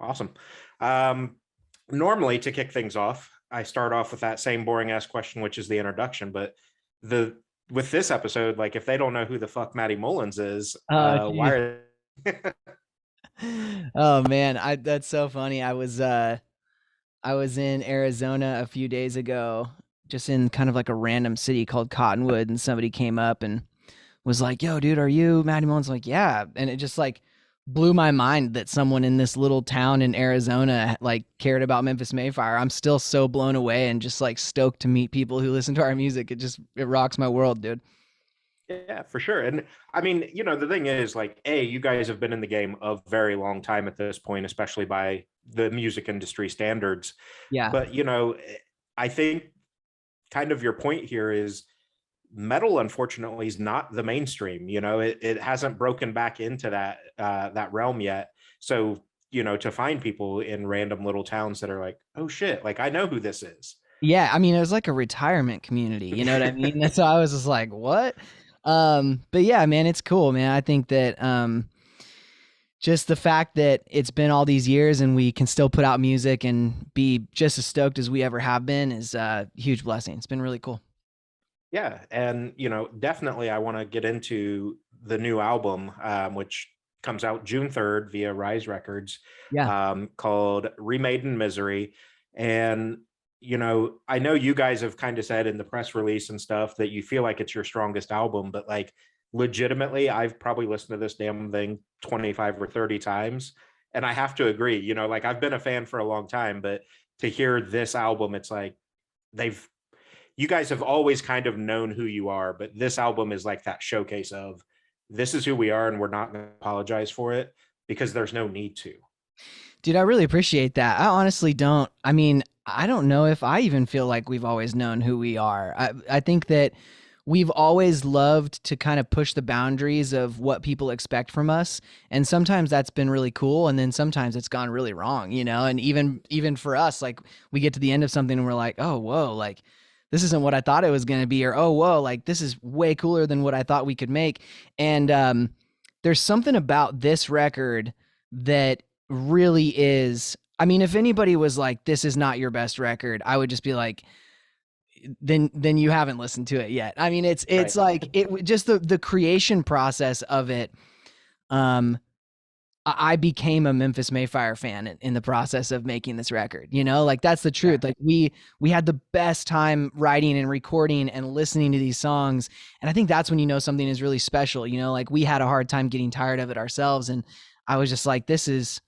Awesome. Um, Normally, to kick things off, I start off with that same boring ass question, which is the introduction. But the with this episode, like if they don't know who the fuck Matty Mullins is, Oh, why geez. are Oh man, I that's so funny. I was in Arizona a few days ago, just in kind of like a random city called Cottonwood, and somebody came up and was like, "Yo, dude, are you Matty Mullins?" I'm like, yeah, and it just like blew my mind that someone in this little town in Arizona like cared about Memphis Mayfire. I'm still so blown away and just like stoked to meet people who listen to our music. It rocks my world, dude. Yeah, for sure. And I mean, the thing is, like, you guys have been in the game a very long time at this point, especially by the music industry standards. Yeah. But, I think kind of your point here is metal, unfortunately, is not the mainstream. It hasn't broken back into that realm yet. So, to find people in random little towns that are like, oh shit, like I know who this is. Yeah, I mean, it was like a retirement community, you know what I mean? And so I was just like, "What?" But yeah, man, it's cool, man. I think that just the fact that it's been all these years and we can still put out music and be just as stoked as we ever have been is a huge blessing. It's been really cool. Yeah, and definitely, I want to get into the new album, which comes out June 3rd via Rise Records, Yeah. called "Remade in Misery." And I know you guys have kind of said in the press release and stuff that you feel like it's your strongest album, but like legitimately, I've probably listened to this damn thing 25 or 30 times, and I have to agree. Like I've been a fan for a long time, but to hear this album, it's like they've you guys have always kind of known who you are, but this album is like that showcase of this is who we are and we're not going to apologize for it because there's no need to. Dude, I really appreciate that. I honestly don't. I mean, I don't know if I even feel like we've always known who we are. I think that we've always loved to kind of push the boundaries of what people expect from us. And sometimes that's been really cool. And then sometimes it's gone really wrong, you know? And even for us, like we get to the end of something and we're like, oh, whoa, like this isn't what I thought it was going to be. Or, oh, whoa, like this is way cooler than what I thought we could make. And there's something about this record that really is. I mean, if anybody was like, this is not your best record, I would just be like, then you haven't listened to it yet. I mean, it's Right. like it just the creation process of it. Um, I became a Memphis Mayfire fan in the process of making this record. You know, like that's the Yeah. truth. Like we had the best time writing and recording and listening to these songs, and I think that's when you know something is really special. You know, like we had a hard time getting tired of it ourselves, and I was just like, this is,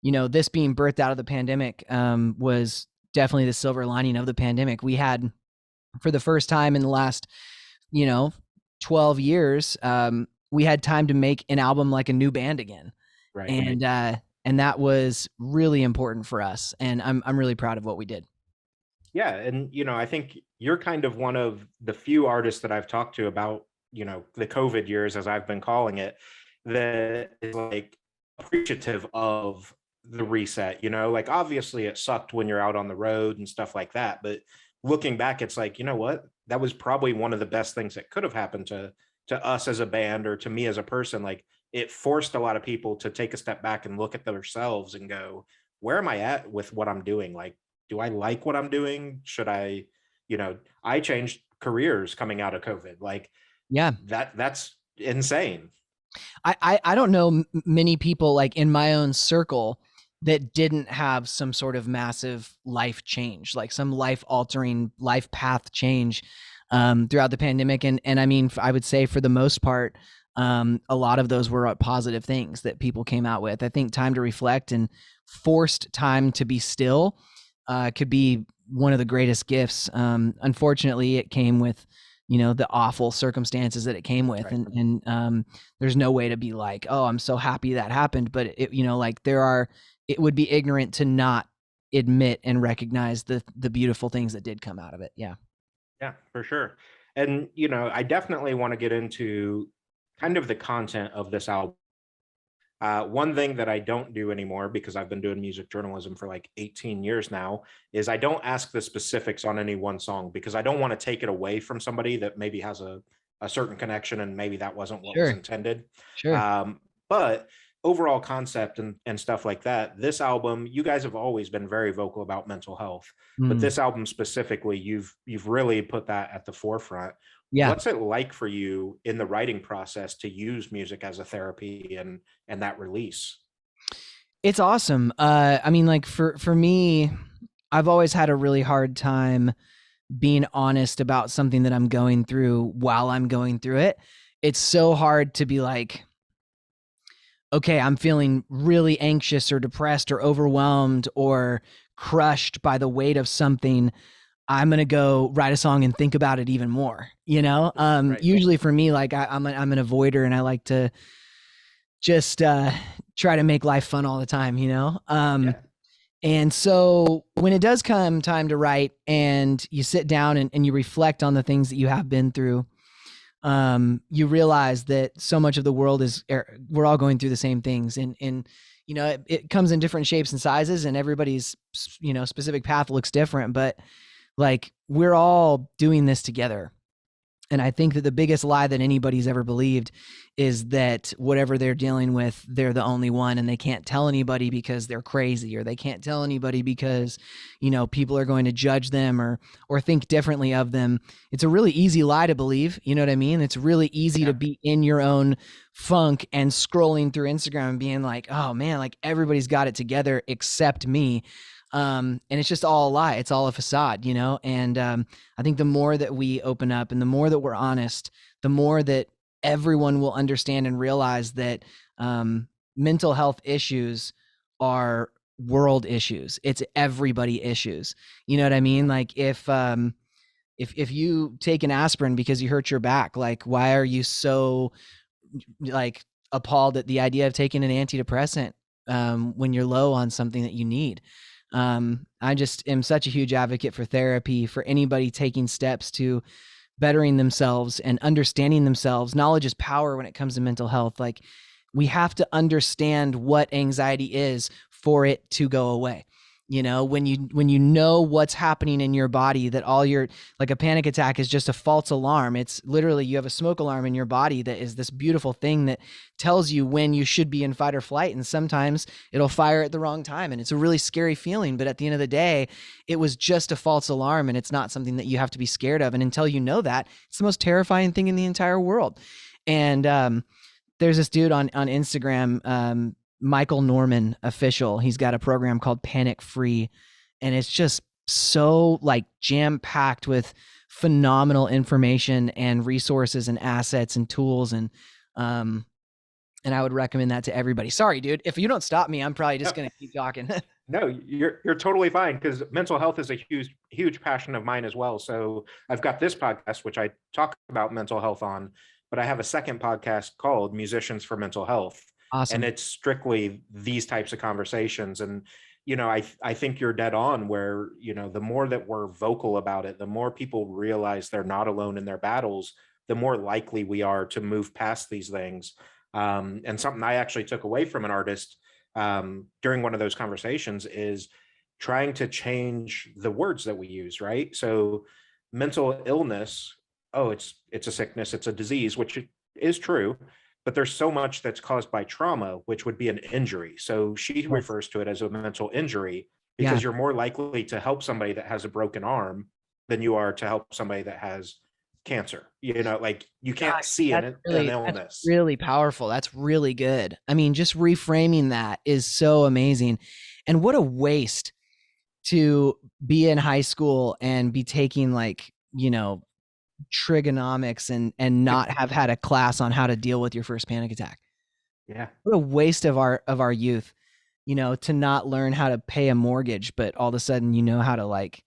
you know, this being birthed out of the pandemic was definitely the silver lining of the pandemic. We had, for the first time in the last, you know, 12 years, we had time to make an album like a new band again. Right. And that was really important for us. And I'm really proud of what we did. Yeah. And, I think you're kind of one of the few artists that I've talked to about, the COVID years, as I've been calling it, that is like appreciative of the reset. Like obviously it sucked when you're out on the road and stuff like that, but looking back, it's like, you know what, that was probably one of the best things that could have happened to us as a band or to me as a person. Like it forced a lot of people to take a step back and look at themselves and go, where am I at with what I'm doing? Like, do I like what I'm doing? Should I, I changed careers coming out of COVID. Like Yeah. that's insane. I don't know many people like in my own circle that didn't have some sort of massive life change, like some life altering life path change throughout the pandemic. And I mean, I would say for the most part, a lot of those were positive things that people came out with. I think time to reflect and forced time to be still could be one of the greatest gifts. Unfortunately, it came with, you know, the awful circumstances that it came with, Right. and there's no way to be like, oh, I'm so happy that happened. But it, you know, like it would be ignorant to not admit and recognize the beautiful things that did come out of it. Yeah. Yeah, for sure. And I definitely want to get into kind of the content of this album. One thing that I don't do anymore because I've been doing music journalism for like 18 years now is I don't ask the specifics on any one song because I don't want to take it away from somebody that maybe has a certain connection and maybe that wasn't what was Sure. intended. Sure. Um, but overall concept and stuff like that, this album, you guys have always been very vocal about mental health, but Mm, this album specifically, you've really put that at the forefront. yeah. What's it like for you in the writing process to use music as a therapy and that release? It's awesome. I mean, like for me, I've always had a really hard time being honest about something that I'm going through while I'm going through it. It's so hard to be like, okay, I'm feeling really anxious or depressed or overwhelmed or crushed by the weight of something. I'm gonna go write a song and think about it even more. Right. Usually for me, like I'm an avoider and I like to just try to make life fun all the time. Yeah. And so when it does come time to write and you sit down and you reflect on the things that you have been through, you realize that so much of the world we're all going through the same things. And it comes in different shapes and sizes and everybody's, specific path looks different, but like we're all doing this together. And I think that the biggest lie that anybody's ever believed is that whatever they're dealing with, they're the only one and they can't tell anybody because they're crazy, or they can't tell anybody because, people are going to judge them or think differently of them. It's a really easy lie to believe. You know what I mean? It's really easy to Yeah. be in your own funk and scrolling through Instagram and being like, oh man, like everybody's got it together except me. And it's just all a lie. It's all a facade, and I think the more that we open up and the more that we're honest, the more that everyone will understand and realize that mental health issues are world issues. It's everybody issues. You know what I mean? Like if you take an aspirin because you hurt your back, like why are you so like appalled at the idea of taking an antidepressant when you're low on something that you need? I just am such a huge advocate for therapy, for anybody taking steps to bettering themselves and understanding themselves. Knowledge is power when it comes to mental health. Like we have to understand what anxiety is for it to go away. When you know what's happening in your body, that all your, like a panic attack is just a false alarm. It's literally, you have a smoke alarm in your body that is this beautiful thing that tells you when you should be in fight or flight. And sometimes it'll fire at the wrong time. And it's a really scary feeling. But at the end of the day, it was just a false alarm and it's not something that you have to be scared of. And until you know that, it's the most terrifying thing in the entire world. And there's this dude on Instagram, Michael Norman official. He's got a program called Panic Free, and it's just so like jam packed with phenomenal information and resources and assets and tools. And I would recommend that to everybody. Sorry, dude. If you don't stop me, I'm probably just going to keep talking. No, you're totally fine, because mental health is a huge passion of mine as well. So I've got this podcast which I talk about mental health on, but I have a second podcast called Musicians for Mental Health, and Awesome. it's strictly these types of conversations. And I think you're dead on, where the more that we're vocal about it, the more people realize they're not alone in their battles, the more likely we are to move past these things. And something I actually took away from an artist during one of those conversations is trying to change the words that we use, right? So mental illness, oh, it's a sickness, it's a disease, which is true, but there's so much that's caused by trauma, which would be an injury. So she Yes. refers to it as a mental injury, Yeah. because you're more likely to help somebody that has a broken arm than you are to help somebody that has cancer. Like you can't Gosh, see an that's illness. really powerful. That's really good. I mean, just reframing that is so amazing. And what a waste to be in high school and be taking like, trigonomics and not have had a class on how to deal with your first panic attack. Yeah. What a waste of our youth, to not learn how to pay a mortgage, but all of a sudden you know how to like,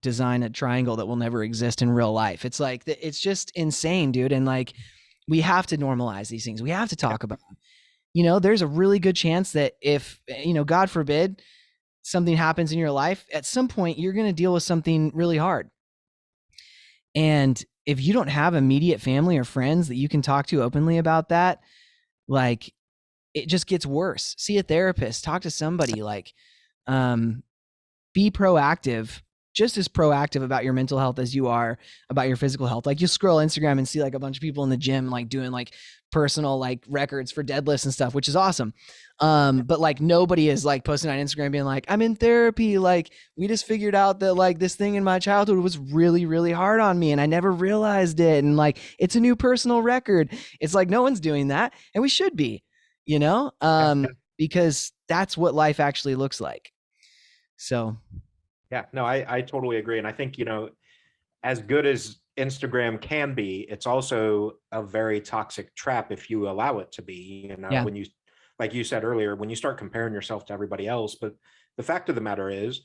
design a triangle that will never exist in real life. It's like it's just insane, dude. And like we have to normalize these things. We have to talk about them. There's a really good chance that if, God forbid, something happens in your life, at some point you're going to deal with something really hard. And if you don't have immediate family or friends that you can talk to openly about that, like it just gets worse. See a therapist, talk to somebody, like be proactive, just as proactive about your mental health as you are about your physical health. Like you scroll Instagram and see like a bunch of people in the gym like doing like personal like records for Deadlifts and stuff, which is awesome. But like nobody is like posting on Instagram being like, I'm in therapy. Like we just figured out that like this thing in my childhood was really, really hard on me and I never realized it. And like, it's a new personal record. It's like, no one's doing that. And we should be, you know, because that's what life actually looks like. So. Yeah, no, I totally agree. And I think, as good as Instagram can be, it's also a very toxic trap if you allow it to be. Yeah. When you, like you said earlier, when you start comparing yourself to everybody else. But the fact of the matter is,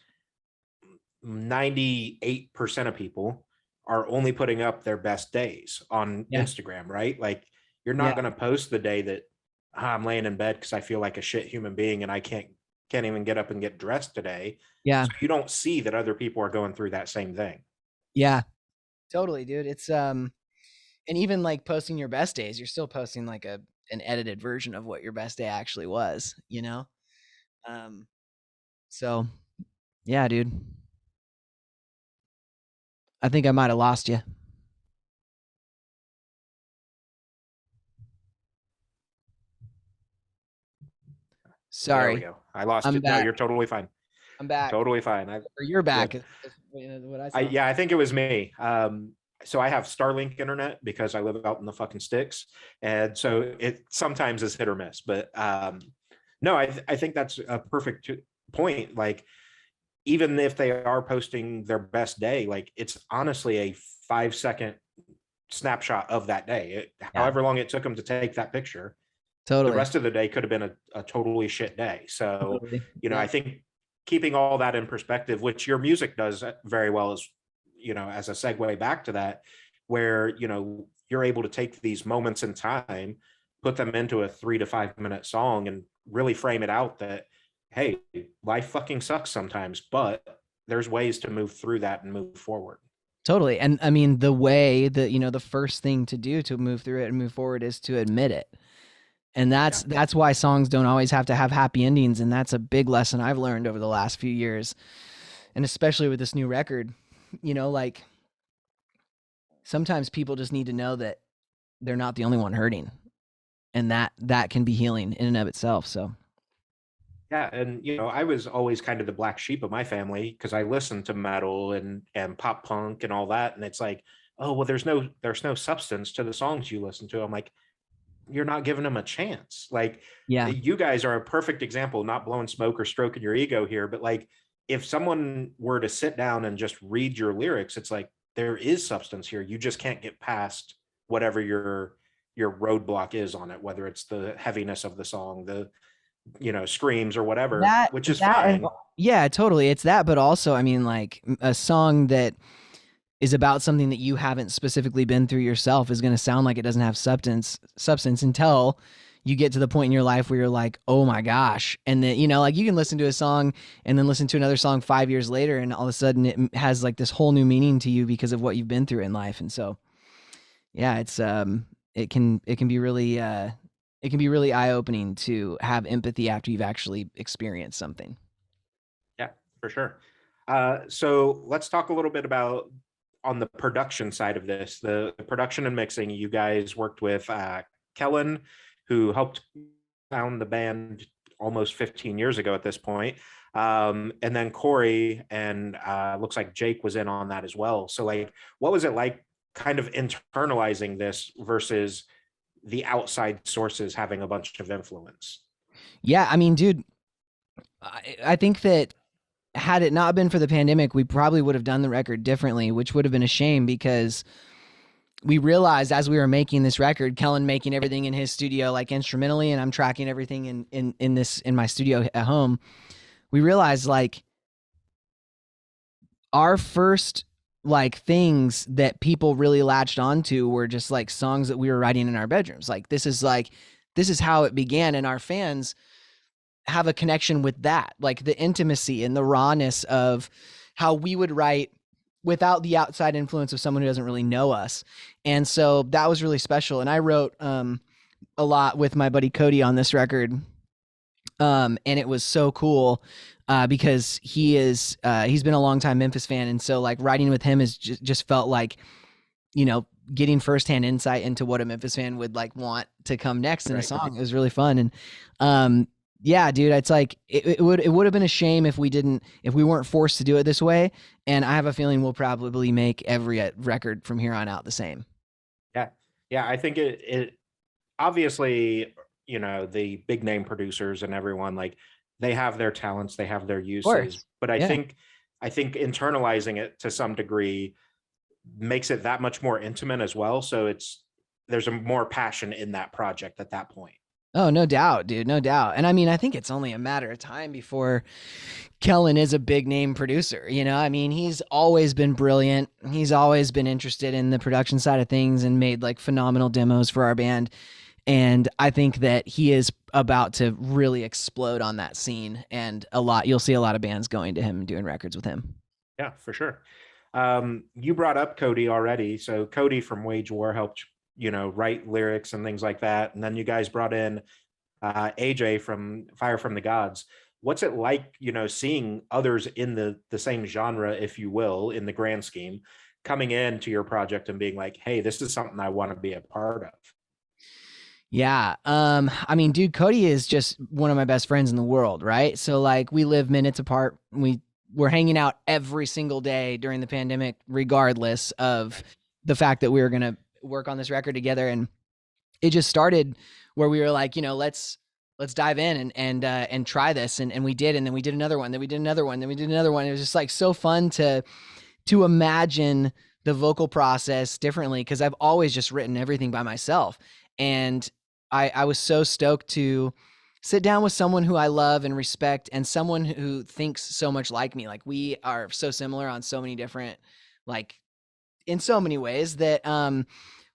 98% of people are only putting up their best days on Instagram, right? Like you're not going to post the day that I'm laying in bed because I feel like a shit human being and I can't even get up and get dressed today. Yeah. So you don't see that other people are going through that same thing. Yeah, totally, dude. It's and even like posting your best days, you're still posting like an edited version of what your best day actually was, you know? So yeah, dude. I think I might have lost you. Sorry. There we go. I lost I'm it. back. No, you're totally fine. I'm back. Totally fine. Or you're back. What I saw. Yeah, I think it was me. So I have Starlink internet because I live out in the fucking sticks, and so it sometimes is hit or miss. But no, I think that's a perfect point. Like, even if they are posting their best day, like it's honestly a 5-second snapshot of that day. However long it took them to take that picture. Totally. The rest of the day could have been a totally shit day. So, I think keeping all that in perspective, which your music does very well, is, as a segue back to that, where, you're able to take these moments in time, put them into a 3 to 5 minute song and really frame it out that, hey, life fucking sucks sometimes, but there's ways to move through that and move forward. Totally. And I mean, the way that, the first thing to do to move through it and move forward is to admit it. And that's why songs don't always have to have happy endings. And that's a big lesson I've learned over the last few years. And especially with this new record, like sometimes people just need to know that they're not the only one hurting. And that can be healing in and of itself. So. Yeah. And, I was always kind of the black sheep of my family because I listened to metal and pop punk and all that. And it's like, oh, well, there's no substance to the songs you listen to. I'm like, you're not giving them a chance. Like, you guys are a perfect example, not blowing smoke or stroking your ego here, but like if someone were to sit down and just read your lyrics, it's like there is substance here. You just can't get past whatever your roadblock is on it, whether it's the heaviness of the song, the screams or whatever, which is fine. Yeah, totally. It's that, but also, I mean, like a song that is about something that you haven't specifically been through yourself is going to sound like it doesn't have substance until you get to the point in your life where you're like, oh my gosh. And then, like you can listen to a song and then listen to another song 5 years later, and all of a sudden it has like this whole new meaning to you because of what you've been through in life. And so, yeah, it's, it can be really eye-opening to have empathy after you've actually experienced something. Yeah, for sure. So let's talk a little bit about on the production side of this, the production and mixing. You guys worked with Kellen, who helped found the band almost 15 years ago at this point. And then Corey and looks like Jake was in on that as well. So like, what was it like kind of internalizing this versus the outside sources having a bunch of influence? Yeah, I mean, dude, I think that had it not been for the pandemic, we probably would have done the record differently, which would have been a shame because we realized as we were making this record, Kellen making everything in his studio, like instrumentally, and I'm tracking everything in my studio at home. We realized like our first like things that people really latched onto were just like songs that we were writing in our bedrooms. Like this is how it began, and our fans have a connection with that, like the intimacy and the rawness of how we would write without the outside influence of someone who doesn't really know us. And so that was really special. And I wrote a lot with my buddy Cody on this record. And it was so cool because he's been a long time Memphis fan. And so like writing with him is just felt like, getting firsthand insight into what a Memphis fan would like want to come next in a Right. song. It was really fun. And yeah, dude, it's like it would have been a shame if we weren't forced to do it this way. And I have a feeling we'll probably make every record from here on out the same. Yeah. Yeah. I think it obviously, the big name producers and everyone, like, they have their talents, they have their Of uses, course. but Yeah. I think internalizing it to some degree makes it that much more intimate as well. So there's a more passion in that project at that point. Oh, no doubt, dude, no doubt. And I mean, I think it's only a matter of time before Kellen is a big name producer. I mean, he's always been brilliant. He's always been interested in the production side of things and made like phenomenal demos for our band. And I think that he is about to really explode on that scene. And you'll see a lot of bands going to him and doing records with him. Yeah, for sure. You brought up Cody already. So Cody from Wage War helped, write lyrics and things like that. And then you guys brought in AJ from Fire from the Gods. What's it like, seeing others in the same genre, if you will, in the grand scheme, coming into your project and being like, hey, this is something I want to be a part of? Yeah. I mean, dude, Cody is just one of my best friends in the world, right? So like we live minutes apart. We're hanging out every single day during the pandemic, regardless of the fact that we were gonna work on this record together. And it just started where we were like, let's dive in and try this. And we did, and then we did another one, then we did another one, then we did another one. It was just like so fun to imagine the vocal process differently, because I've always just written everything by myself. And I was so stoked to sit down with someone who I love and respect, and someone who thinks so much like me. Like we are so similar on so many different, like in so many ways that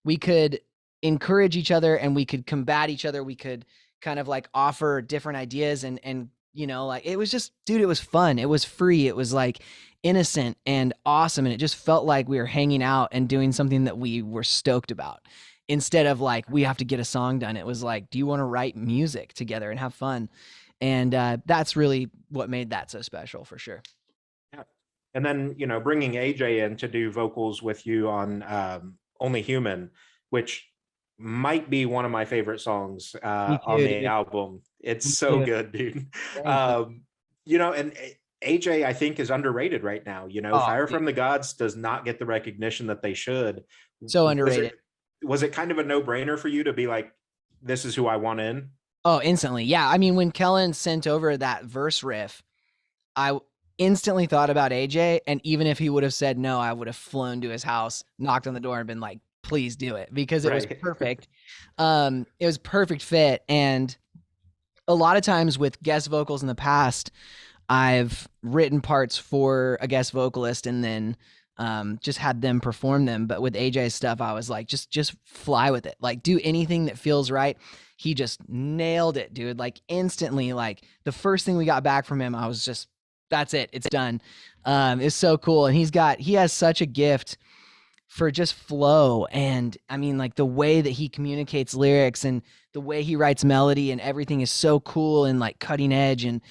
we could encourage each other and we could combat each other. We could kind of like offer different ideas and like it was just, dude, it was fun. It was free. It was like innocent and awesome. And it just felt like we were hanging out and doing something that we were stoked about. Instead of like, we have to get a song done. It was like, do you want to write music together and have fun? And that's really what made that so special, for sure. Yeah. And then, bringing AJ in to do vocals with you on Only Human, which might be one of my favorite songs on the album. It's so good, dude. And AJ, I think, is underrated right now. Fire from the Gods does not get the recognition that they should. So underrated. Was it kind of a no-brainer for you to be like, this is who I want in? Oh, instantly. Yeah. I mean, when Kellen sent over that verse riff, I instantly thought about AJ. And even if he would have said no, I would have flown to his house, knocked on the door, and been like, please do it, because it was perfect. It was perfect fit. And a lot of times with guest vocals in the past, I've written parts for a guest vocalist and then just had them perform them. But with AJ's stuff, I was like, just fly with it. Like, do anything that feels right. He just nailed it, dude. Like instantly, like the first thing we got back from him, I was just, that's it. It's done. It's so cool. And he has such a gift for just flow. And I mean, like the way that he communicates lyrics and the way he writes melody and everything is so cool and like cutting edge. And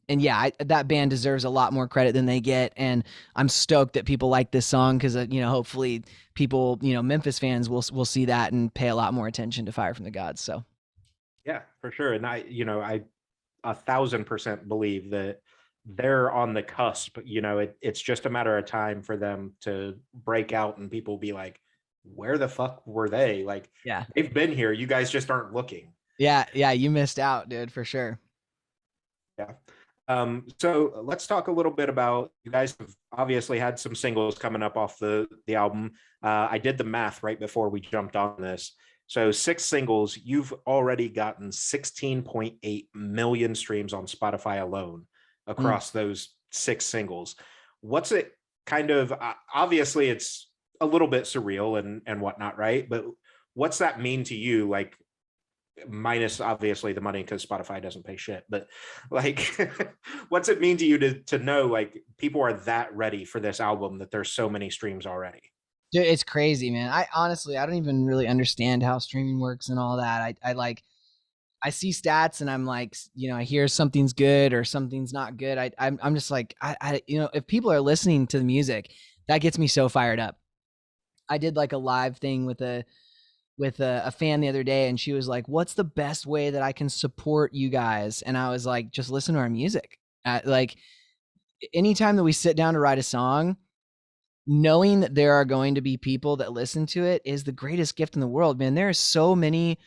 yeah, that band deserves a lot more credit than they get. And I'm stoked that people like this song, because hopefully people, Memphis fans will see that and pay a lot more attention to Fire from the Gods. So yeah, for sure. And I 1,000% believe that they're on the cusp. It's just a matter of time for them to break out and people be like, where the fuck were they? Like, yeah, they've been here, you guys just aren't looking. Yeah, you missed out, dude, for sure. Yeah. So let's talk a little bit about, you guys have obviously had some singles coming up off the album. I did the math right before we jumped on this. So 6 singles, you've already gotten 16.8 million streams on Spotify alone across those 6 singles. What's it kind of, obviously it's a little bit surreal and whatnot, right? But what's that mean to you? Like, minus obviously the money, because Spotify doesn't pay shit, but like what's it mean to you to know like people are that ready for this album, that there's so many streams already? Dude, it's crazy, man. I honestly, I don't even really understand how streaming works and all that. I see stats and I'm like, I hear something's good or something's not good. I'm just like, if people are listening to the music, that gets me so fired up. I did like a live thing with a fan the other day, and she was like, "What's the best way that I can support you guys?" And I was like, "Just listen to our music." Like anytime that we sit down to write a song, knowing that there are going to be people that listen to it is the greatest gift in the world, man. There are so many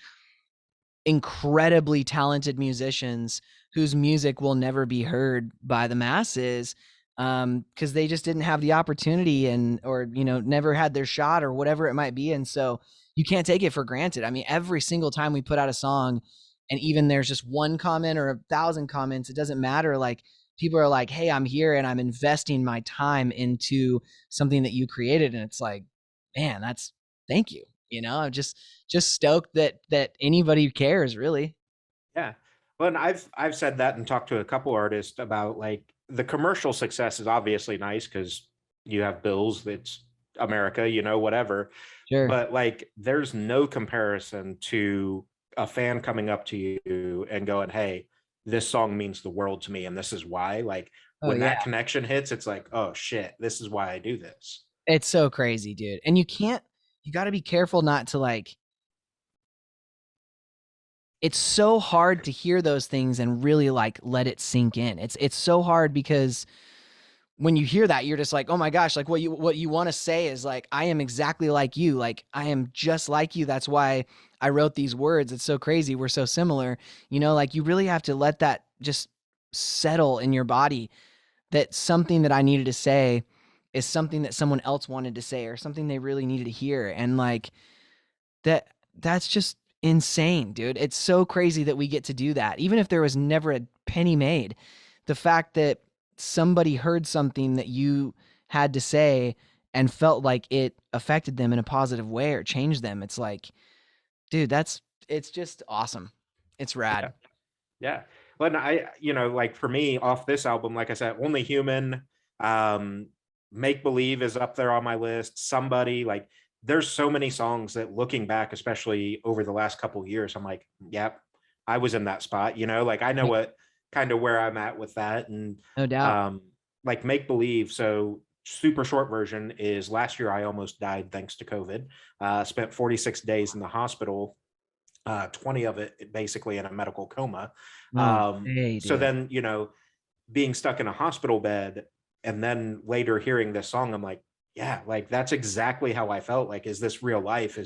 incredibly talented musicians whose music will never be heard by the masses because they just didn't have the opportunity and or never had their shot or whatever it might be. And so you can't take it for granted. I mean, every single time we put out a song, and even there's just one comment or 1,000 comments, it doesn't matter. Like, people are like, "Hey, I'm here and I'm investing my time into something that you created." And it's like, man, that's, thank you. I'm just stoked that anybody cares, really. Yeah. Well, and I've said that and talked to a couple artists about like the commercial success is obviously nice because you have bills, it's America, whatever. Sure. But like there's no comparison to a fan coming up to you and going, "Hey, this song means the world to me and this is why." Like Oh when yeah. that connection hits, it's like, "Oh shit, this is why I do this." It's so crazy, dude. And you got to be careful not to like, it's so hard to hear those things and really like let it sink in. It's so hard because when you hear that, you're just like, "Oh my gosh," like what you want to say is like, "I am exactly like you. Like, I am just like you. That's why I wrote these words. It's so crazy. We're so similar." Like you really have to let that just settle in your body, that something that I needed to say is something that someone else wanted to say or something they really needed to hear. And like that's just insane, dude. It's so crazy that we get to do that. Even if there was never a penny made, the fact that somebody heard something that you had to say and felt like it affected them in a positive way or changed them, it's like, dude, it's just awesome. It's Yeah. rad. Yeah. But like for me off this album, like I said, Only Human, um, Make Believe is up there on my list. Somebody, like there's so many songs that looking back, especially over the last couple of years, I'm like, yep, I was in that spot, like I know Yeah, what kind of where I'm at with that. And no doubt. um, like Make Believe, so super short version is last year I almost died thanks to COVID. Spent 46 days in the hospital, 20 of it basically in a medical coma. No way, So dude. then, being stuck in a hospital bed and then later hearing this song, I'm like, yeah, like that's exactly how I felt. Like, is this real life?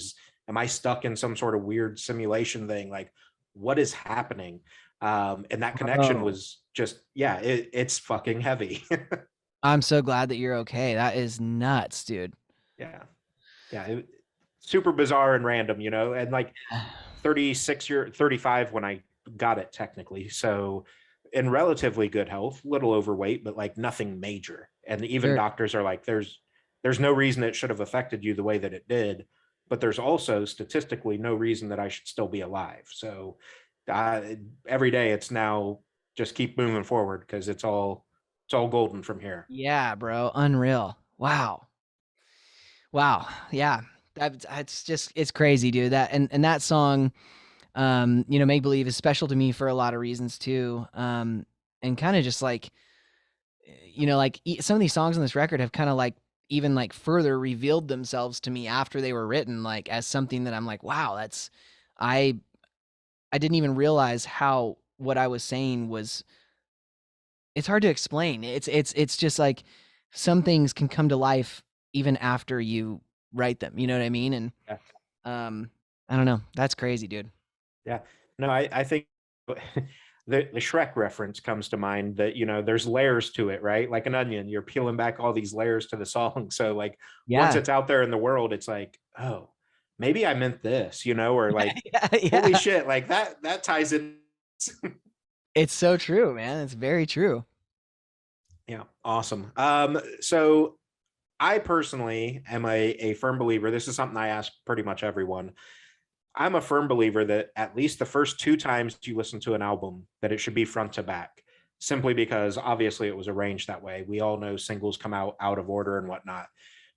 Am I stuck in some sort of weird simulation thing? Like, what is happening? And that connection Oh, was just, yeah, it's fucking heavy. I'm so glad that you're okay. That is nuts, dude. Yeah. Yeah. Super bizarre and random, and like 35 when I got it technically. So in relatively good health, little overweight, but like nothing major. And even Sure. doctors are like, there's no reason it should have affected you the way that it did, but there's also statistically no reason that I should still be alive. So every day it's now just keep moving forward because it's all golden from here. Yeah, bro. Unreal. Wow. Wow. Yeah. That's just, it's crazy, dude. That and that song, Make Believe is special to me for a lot of reasons too. And kind of just like, like some of these songs on this record have kind of like even like further revealed themselves to me after they were written, like as something that I'm like, wow, I I didn't even realize how what I was saying was, it's hard to explain. It's just like some things can come to life even after you write them. You know what I mean? And Yeah. um, I don't know. That's crazy, dude. Yeah. No, I think the Shrek reference comes to mind that, there's layers to it, right? Like an onion, you're peeling back all these layers to the song. So like once Yeah. it's out there in the world, it's like, oh, maybe I meant this, or like, Yeah, holy yeah. shit, like that ties in. It's so true, man. It's very true. Yeah, awesome. So I personally am a firm believer. This is something I ask pretty much everyone. I'm a firm believer that at least the first two times you listen to an album, that it should be front to back, simply because obviously it was arranged that way. We all know singles come out of order and whatnot.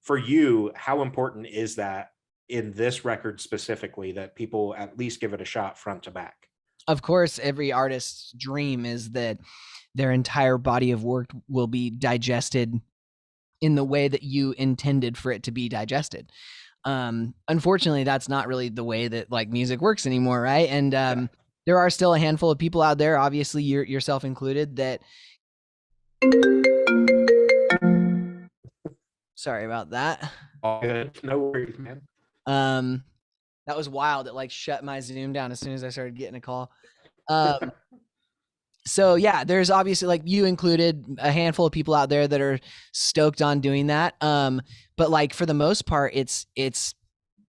For you, how important is that in this record specifically that people at least give it a shot front to back? Of course, every artist's dream is that their entire body of work will be digested in the way that you intended for it to be digested. Unfortunately, that's not really the way that like music works anymore, right? And Yeah. there are still a handful of people out there, obviously yourself included, that sorry about that. All good. No worries, man. Um, that was wild. It like shut my Zoom down as soon as I started getting a call. Um, so yeah, there's obviously like you included a handful of people out there that are stoked on doing that. But like for the most part, it's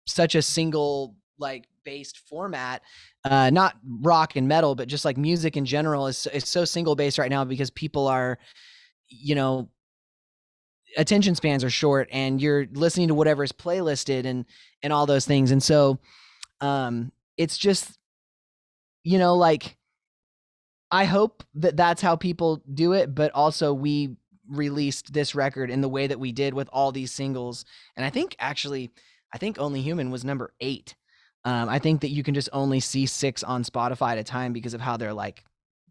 such a single like based format, not rock and metal, but just like music in general is so single based right now because people are, you know, attention spans are short and you're listening to whatever is playlisted and all those things. And so it's just, you know, like I hope that that's how people do it, but also we released this record in the way that we did with all these singles. And I think actually, I think Only Human was number 8. I think that you can just only see 6 on Spotify at a time because of how their like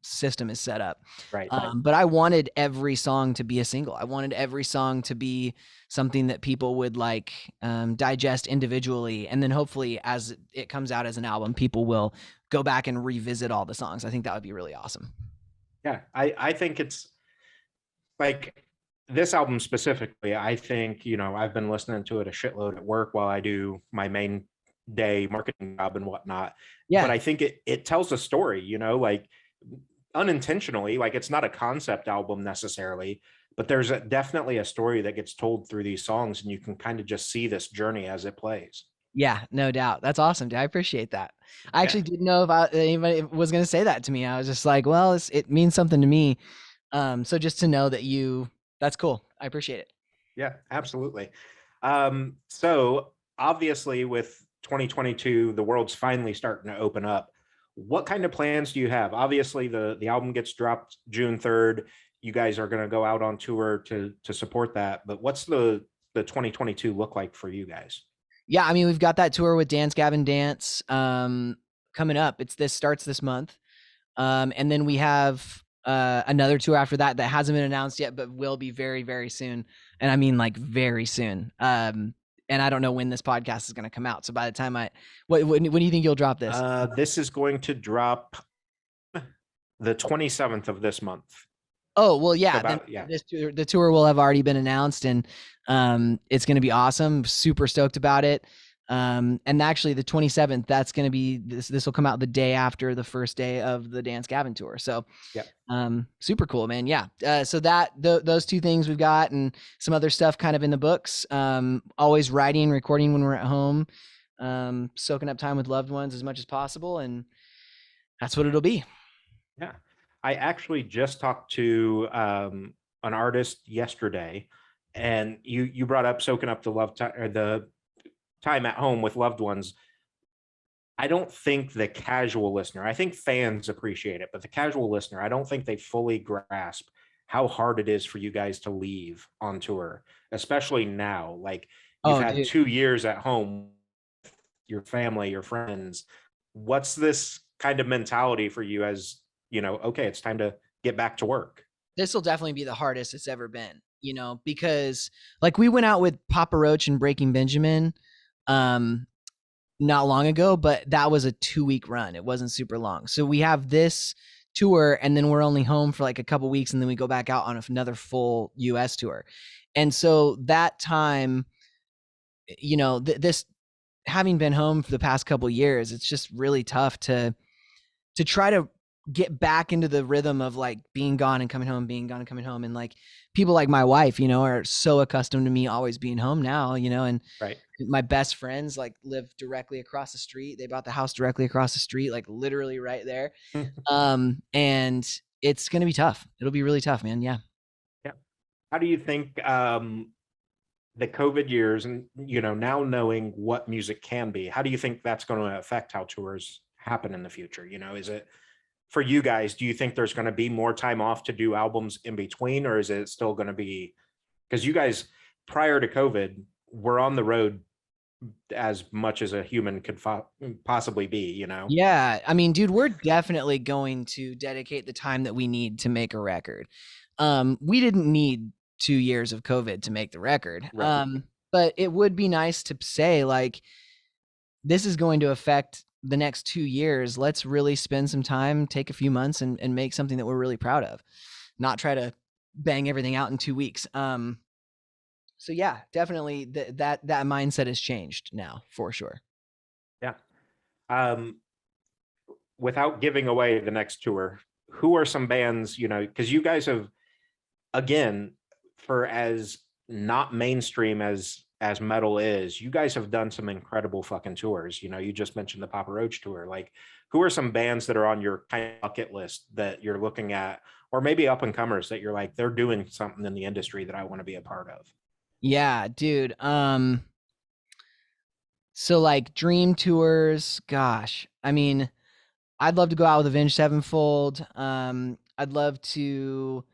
system is set up. Right. But I wanted every song to be a single. I wanted every song to be something that people would like digest individually, and then hopefully as it comes out as an album, people will go back and revisit all the songs. I think that would be really awesome. Yeah. I think it's like this album specifically, I think, you know, I've been listening to it a shitload at work while I do my main day marketing job and whatnot. But Yeah. I think it tells a story, you know, like unintentionally, like it's not a concept album necessarily, but there's definitely a story that gets told through these songs, and you can kind of just see this journey as it plays. Yeah, no doubt. That's awesome, dude. I appreciate that. I Yeah. actually didn't know if anybody was going to say that to me. I was just like, well, it means something to me. So just to know that that's cool. I appreciate it. Yeah, absolutely. So obviously with 2022, the world's finally starting to open up. What kind of plans do you have? Obviously, the album gets dropped June 3rd. You guys are going to go out on tour to support that. But what's the 2022 look like for you guys? Yeah, I mean, we've got that tour with Dance Gavin Dance coming up. This starts this month. And then we have another tour after that that hasn't been announced yet, but will be very, very soon. And I mean, like very soon. And I don't know when this podcast is going to come out. So by the time when do you think you'll drop this? This is going to drop the 27th of this month. Oh, well, yeah. So Then the tour will have already been announced, and it's going to be awesome. Super stoked about it. And actually the 27th, that's going to be this will come out the day after the first day of the Dance Gavin tour. So super cool, man. Yeah. So those two things we've got, and some other stuff kind of in the books. Always writing, recording when we're at home, soaking up time with loved ones as much as possible. And that's what it'll be. Yeah. I actually just talked to an artist yesterday, and you brought up soaking up the the time at home with loved ones. I don't think the casual listener, I think fans appreciate it, but the casual listener, I don't think they fully grasp how hard it is for you guys to leave on tour, especially now. Like you've had Dude. 2 years at home, your family, your friends. What's this kind of mentality for you as, you know, okay, it's time to get back to work? This will definitely be the hardest it's ever been, you know, because like we went out with Papa Roach and Breaking Benjamin not long ago, but that was a 2-week run. It wasn't super long. So we have this tour, and then we're only home for like a couple weeks, and then we go back out on another full US tour. And so that time, you know, this having been home for the past couple years, it's just really tough to try to get back into the rhythm of like being gone and coming home, being gone and coming home. And like people like my wife, you know, are so accustomed to me always being home now, you know, and Right. my best friends like live directly across the street. They bought the house directly across the street, like literally right there. And it's going to be tough. It'll be really tough, man. Yeah. Yeah. How do you think the COVID years, and you know, now knowing what music can be, how do you think that's going to affect how tours happen in the future? You know, is it for you guys, do you think there's going to be more time off to do albums in between, or is it still going to be, because you guys prior to COVID were on the road as much as a human could possibly be, you know? Yeah. I mean, dude, we're definitely going to dedicate the time that we need to make a record. We didn't need 2 years of COVID to make the record. Right. but it would be nice to say, like, this is going to affect the next 2 years. Let's really spend some time, take a few months, and make something that we're really proud of, not try to bang everything out in 2 weeks. So yeah, definitely that mindset has changed now for sure. Yeah. Um, Without giving away the next tour, who are some bands, because you guys have, again, for as not mainstream as metal is, you guys have done some incredible fucking tours. You just mentioned the Papa Roach tour. Like, who are some bands that are on your kind of bucket list that you're looking at, or maybe up and comers that you're like, they're doing something in the industry that I want to be a part of? Yeah, dude. So like dream tours, gosh. I mean, I'd love to go out with Avenged Sevenfold. I'd love to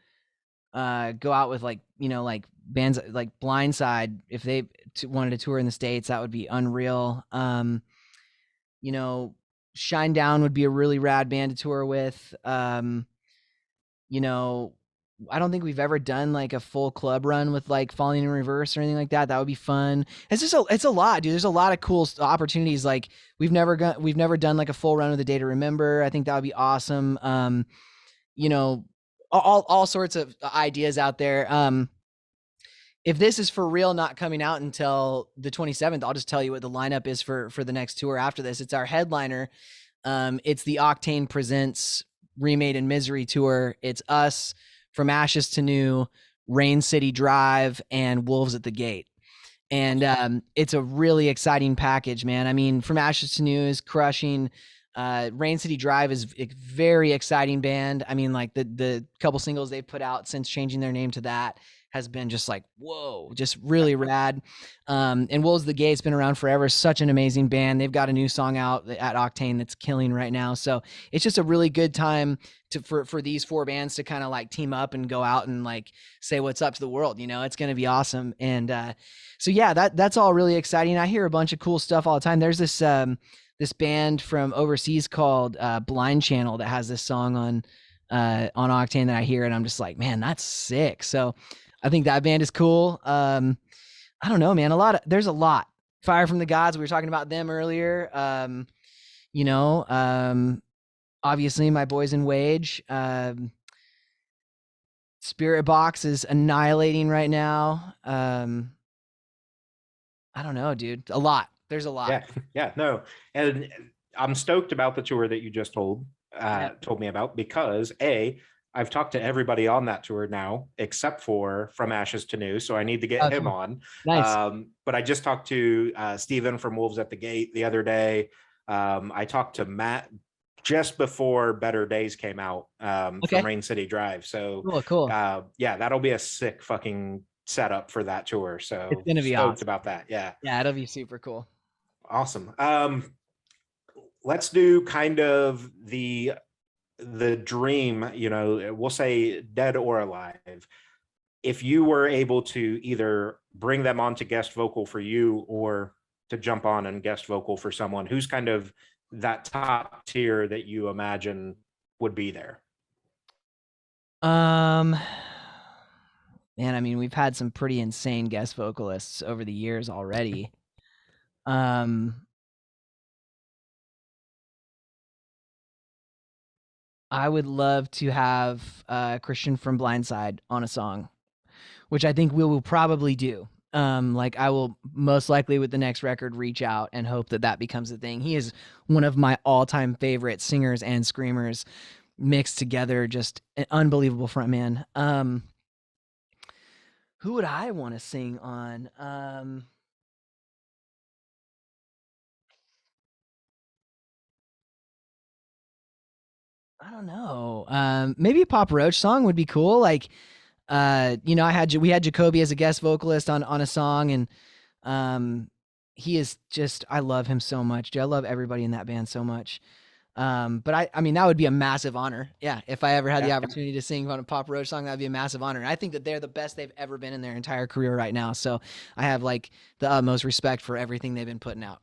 go out with, like, like bands like Blindside. If they wanted to tour in the States, that would be unreal. You know, Shinedown would be a really rad band to tour with. You know, I don't think we've ever done like a full club run with like Falling in Reverse or anything like that. That would be fun. It's a lot, dude. There's a lot of cool opportunities. Like we've never done like a full run with A Day to Remember. I think that would be awesome. You know, all sorts of ideas out there. If this is for real, not coming out until the 27th, I'll just tell you what the lineup is for the next tour after this. It's our headliner. It's the Octane Presents Remade in Misery tour. It's us, From Ashes to New, Rain City Drive, and Wolves at the Gate. And it's a really exciting package, man. I mean, From Ashes to New is crushing. Rain City Drive is a very exciting band. I mean, like the couple singles they've put out since changing their name to that has been just like, whoa, just really rad. And Wolves of the Gate's been around forever. Such an amazing band. They've got a new song out at Octane that's killing right now. So it's just a really good time for these four bands to kind of like team up and go out and like say what's up to the world. It's going to be awesome. And so yeah, that's all really exciting. I hear a bunch of cool stuff all the time. There's this band from overseas called Blind Channel that has this song on Octane that I hear, and I'm just like, man, that's sick. So I think that band is cool. I don't know, man. There's a lot. Fire from the Gods. We were talking about them earlier. Obviously my boys in Wage. Spirit Box is annihilating right now. I don't know, dude. A lot. There's a lot. Yeah, no, and I'm stoked about the tour that you just told me about, because I've talked to everybody on that tour now except for From Ashes to New, so I need to get him on. Nice. But I just talked to Steven from Wolves at the Gate the other day. I talked to Matt just before Better Days came out from Rain City Drive. So cool. Yeah, that'll be a sick fucking setup for that tour. So it's gonna be stoked awesome about that. Yeah, it'll be super cool. Awesome. Let's do kind of the dream, we'll say dead or alive. If you were able to either bring them on to guest vocal for you or to jump on and guest vocal for someone, who's kind of that top tier that you imagine would be there? Man, I mean, we've had some pretty insane guest vocalists over the years already. I would love to have Christian from Blindside on a song, which I think we will probably do. Like I will most likely with the next record reach out and hope that becomes a thing. He is one of my all-time favorite singers and screamers mixed together, just an unbelievable frontman. Who would I want to sing on? I don't know. Maybe a Papa Roach song would be cool. Like, we had Jacoby as a guest vocalist on a song, and he is just, I love him so much. Dude, I love everybody in that band so much. But I mean, that would be a massive honor. Yeah, if I ever had the opportunity to sing on a Papa Roach song, that'd be a massive honor. And I think that they're the best they've ever been in their entire career right now. So I have like the utmost respect for everything they've been putting out.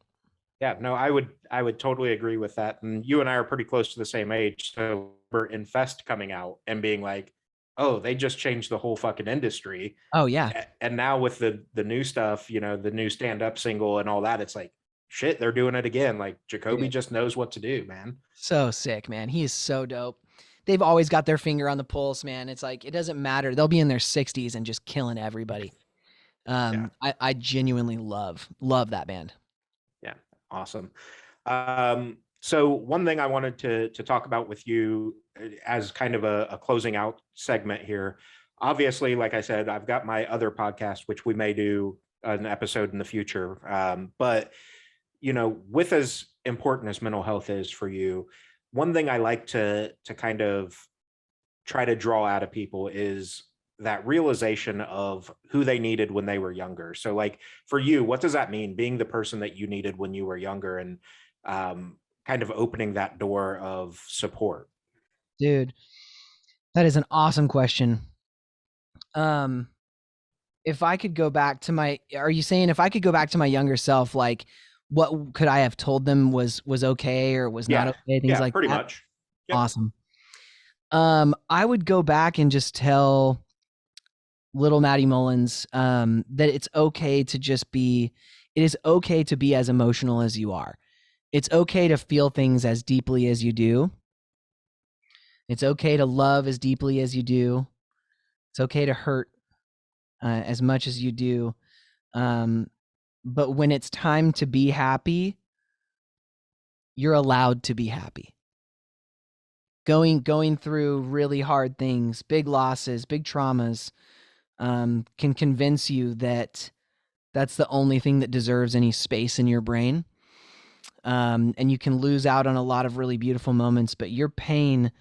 Yeah, no, I would totally agree with that. And you and I are pretty close to the same age. So we're in Fest coming out and being like, oh, they just changed the whole fucking industry. Oh yeah. And now with the new stuff, the new stand up single and all that, it's like shit, they're doing it again. Like Jacoby Dude, just knows what to do, man. so sick, man. He is so dope. They've always got their finger on the pulse, man. It's like it doesn't matter. They'll be in their 60s and just killing everybody. Yeah, I genuinely love that band. yeah, awesome. So one thing I wanted to talk about with you as kind of a closing out segment here. Obviously, like I said, I've got my other podcast, which we may do an episode in the future. But with as important as mental health is for you, one thing I like to kind of try to draw out of people is that realization of who they needed when they were younger. So like for you, what does that mean, being the person that you needed when you were younger, and kind of opening that door of support? Dude, that is an awesome question. Um, if I could go back to my, are you saying if I could go back to my younger self, like what could I have told them was okay or was not Yeah, okay, things yeah, like pretty that? much. Yep. Awesome. I would go back and just tell little Matty Mullins that it's okay to just be, it is okay to be as emotional as you are. It's okay to feel things as deeply as you do. It's okay to love as deeply as you do. It's okay to hurt as much as you do. Um, but when it's time to be happy, you're allowed to be happy. Going through really hard things, big losses, big traumas, can convince you that that's the only thing that deserves any space in your brain. And you can lose out on a lot of really beautiful moments, but your pain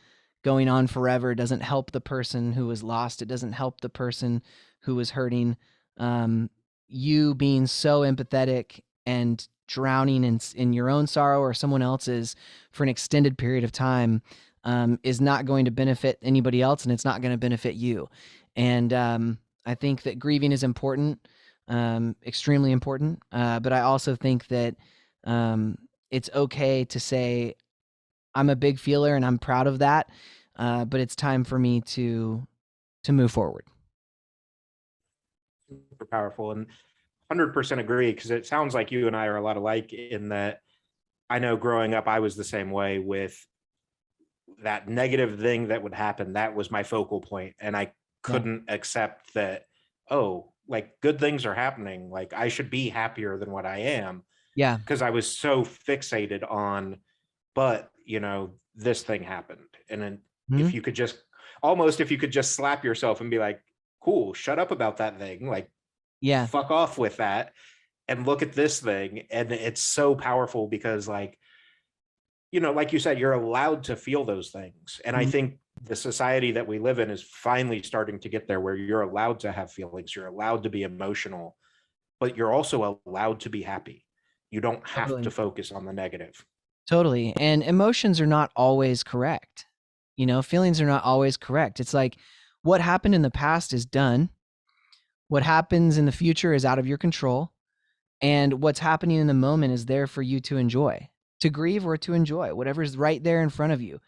going on forever doesn't help the person who was lost. It doesn't help the person who was hurting. You being so empathetic and drowning in your own sorrow or someone else's for an extended period of time is not going to benefit anybody else, and it's not going to benefit you. And I think that grieving is important, extremely important. But I also think that it's okay to say, I'm a big feeler and I'm proud of that, but it's time for me to move forward. Super powerful, and 100% agree, because it sounds like you and I are a lot alike in that I know growing up I was the same way with that negative thing that would happen. That was my focal point, and I Yeah. couldn't accept that, oh, like good things are happening, like I should be happier than what I am, Yeah. because I was so fixated on, but this thing happened. And then Mhm. if you could just almost, if you could just slap yourself and be like, cool, shut up about that thing, like Yeah. fuck off with that and look at this thing. And it's so powerful because like you said, you're allowed to feel those things. And I Mhm. think the society that we live in is finally starting to get there, where you're allowed to have feelings, you're allowed to be emotional, but you're also allowed to be happy. You don't have to Totally. focus on the negative. Totally. And emotions are not always correct. Feelings are not always correct. It's like what happened in the past is done. What happens in the future is out of your control. And what's happening in the moment is there for you to enjoy, to grieve or to enjoy, whatever's right there in front of you.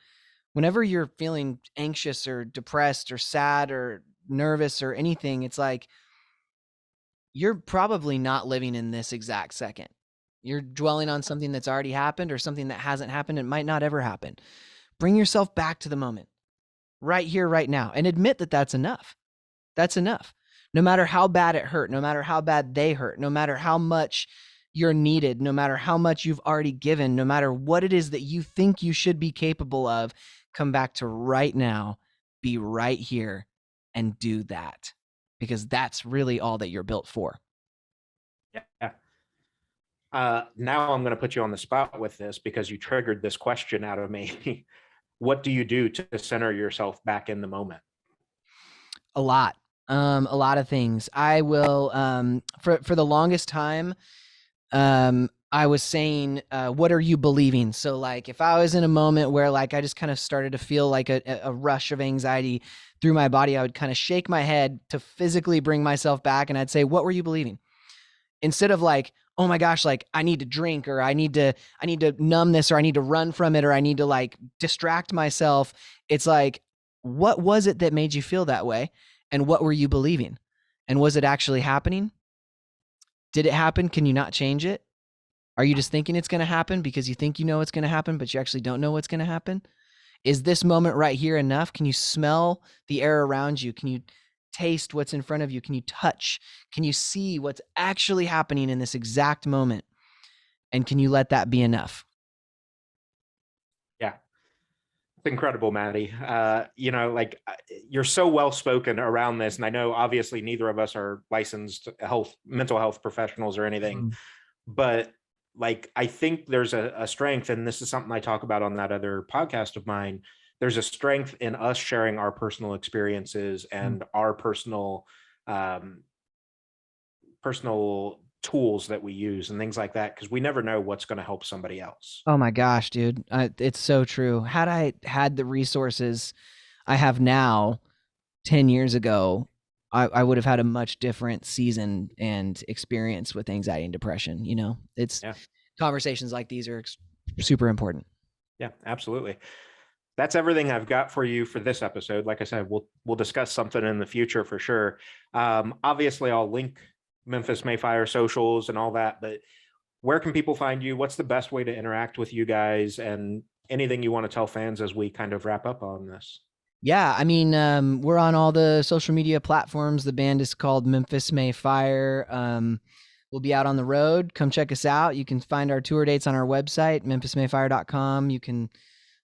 Whenever you're feeling anxious or depressed or sad or nervous or anything, it's like you're probably not living in this exact second. You're dwelling on something that's already happened or something that hasn't happened and might not ever happen. Bring yourself back to the moment, right here, right now, and admit that that's enough. That's enough. No matter how bad it hurt, no matter how bad they hurt, no matter how much you're needed, no matter how much you've already given, no matter what it is that you think you should be capable of, come back to right now, be right here, and do that, because that's really all that you're built for. Yeah. Now I'm going to put you on the spot with this because you triggered this question out of me. What do you do to center yourself back in the moment? A lot. A lot of things. I will for the longest time, I was saying, what are you believing? So like if I was in a moment where like I just kind of started to feel like a rush of anxiety through my body, I would kind of shake my head to physically bring myself back, and I'd say, what were you believing? Instead of like, oh my gosh, like I need to drink, or I need to numb this, or I need to run from it, or I need to like distract myself. It's like, what was it that made you feel that way? And what were you believing? And was it actually happening? Did it happen? Can you not change it? Are you just thinking it's going to happen because you think you know it's going to happen, but you actually don't know what's going to happen? Is this moment right here enough? Can you smell the air around you? Can you taste what's in front of you? Can you touch? Can you see what's actually happening in this exact moment? And can you let that be enough? Yeah. It's incredible, Matty. Like you're so well spoken around this. And I know obviously neither of us are licensed mental health professionals or anything, Mhm. but like I think there's a strength, and this is something I talk about on that other podcast of mine. There's a strength in us sharing our personal experiences and our um, personal tools that we use and things like that, because we never know what's going to help somebody else. Oh my gosh, dude. It's so true. Had I had the resources I have now 10 years ago, I would have had a much different season and experience with anxiety and depression. You know, it's Yeah. conversations like these are super important. Yeah, absolutely. That's everything I've got for you for this episode. Like I said, we'll discuss something in the future for sure. Obviously, I'll link Memphis Mayfire socials and all that. But where can people find you? What's the best way to interact with you guys? And anything you want to tell fans as we kind of wrap up on this? Yeah, I mean, we're on all the social media platforms. The band is called Memphis Mayfire. We'll be out on the road. Come check us out. You can find our tour dates on our website, memphismayfire.com. You can,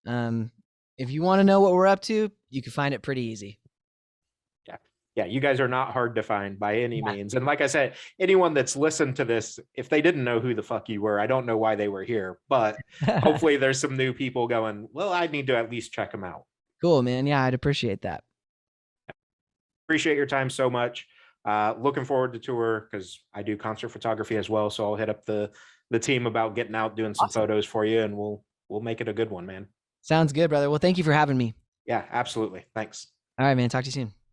um, if you want to know what we're up to, you can find it pretty easy. Yeah. Yeah, you guys are not hard to find by any Yeah. means. And like I said, anyone that's listened to this, if they didn't know who the fuck you were, I don't know why they were here, but hopefully there's some new people going, well, I need to at least check them out. Cool, man. Yeah, I'd appreciate that. Appreciate your time so much. Looking forward to tour because I do concert photography as well. So I'll hit up the team about getting out, doing some Awesome. photos for you, and we'll make it a good one, man. Sounds good, brother. Well, thank you for having me. Yeah, absolutely. Thanks. All right, man. Talk to you soon.